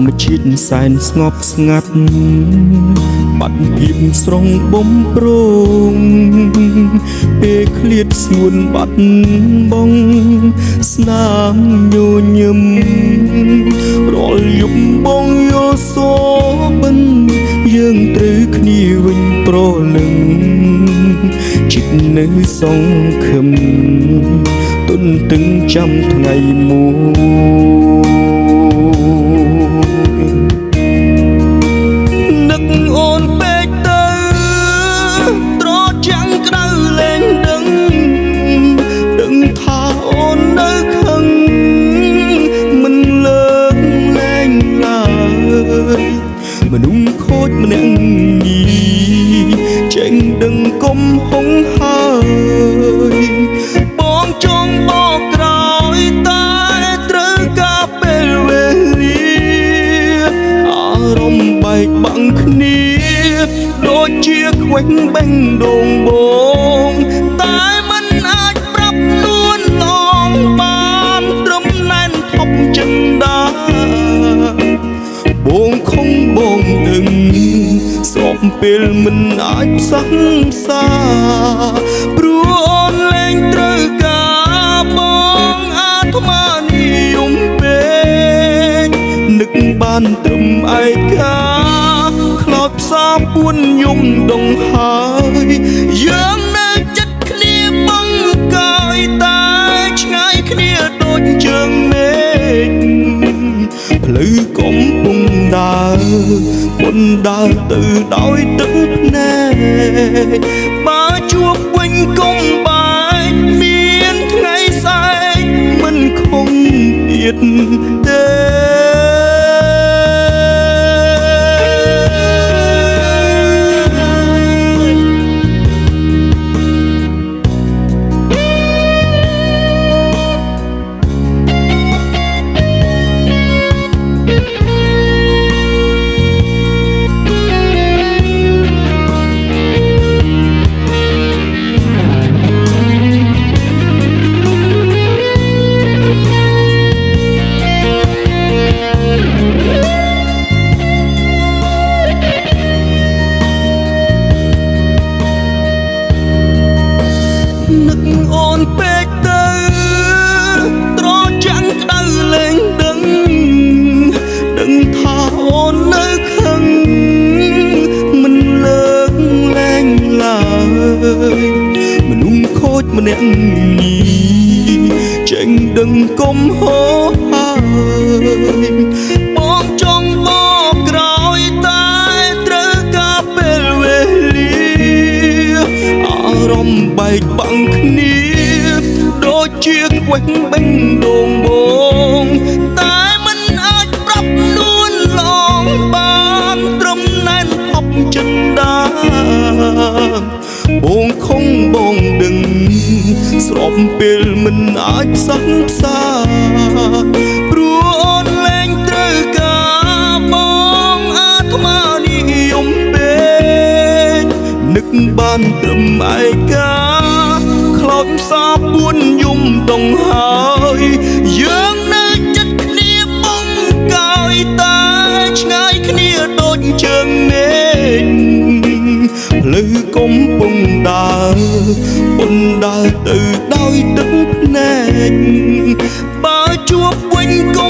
មជាតិសែនស្ងប់ស្ងាត់បាត់ភាពស្រងបំប្រងពេលឃ្លាតស្ងួនបាត់បង់ស្នាមញញឹមរាល់យប់បងយល់សបិនយើងត្រូវគ្នាវិញប្រលឹងចិត្តនៅសង្ឃឹមទុនទឹងចាំថ្ងៃមួយនឹកអូនពេកទៅត្រចាំងក្តៅលែងដឹងថាអូននៅខឹងមិនលើកលែងឡើយមនុស្សខូចម្នាក់ញីចេញដឹងកុំហុងហើយបងចង់បកក្រោយតែត្រូវការពេលវេលាអារម្មណ៍បែកបាំងគ្នាដូចជាខ្វេងបេងដូងបងតែមិនអាចប្រាប់នួនឡងបានត្រឹមណែនថប់ចិនដាបងខំបងដឹងស្របពេលមិនអាចផ្សះផ្សាព្រោះអូនលែងត្រូវការបងអាត្មានិយមពេកនឹកបានត្រឹមឯកាខ្លោចផ្សាពួនយំដងហើយយើងនៅចិត្តគ្នាបងកាយតែឆ្ងាយគ្នាដូចជើងមេឃផ្លូវកំពុងដើរមុនដើរទៅដោយទឹកភ្នែកបើជួបវិញកុំបែកមានថ្ងៃសែកមិនខំទៀតទេនឹកអូនពេកទៅត្រចាំងក្តៅលែងដឹងថាអូននៅខឹងមិនលើកលែងឡើយមនុស្សខូចម្នាក់ញីចេញដឹងកុំហោហើយបងចង់បកក្រោយតែត្រូវការពេលវេលាអារម្មណ៍បែកបាំងគ្នាដូចជាខ្វេងបេងដូងបងតែមិនអាចប្រាប់នួនឡងបានត្រឹមណែនថប់ចិនដាបងខំបងដឹងស្របពេលមិនអាចផ្សះផ្សាព្រោះអូនលែងត្រូវការបងអាត្មានិយមពេកនឹកបានត្រឹមឯកាខ្លោចផ្សាពួនយំដងហើយយើងនៅចិត្តគ្នាបងកាយតែឆ្ងាយគ្នាដូចជើងមេឃផ្លូវកំពុងដើរពុនដើរទៅដោយទឹកភ្នែកបើជួបវិញកុំ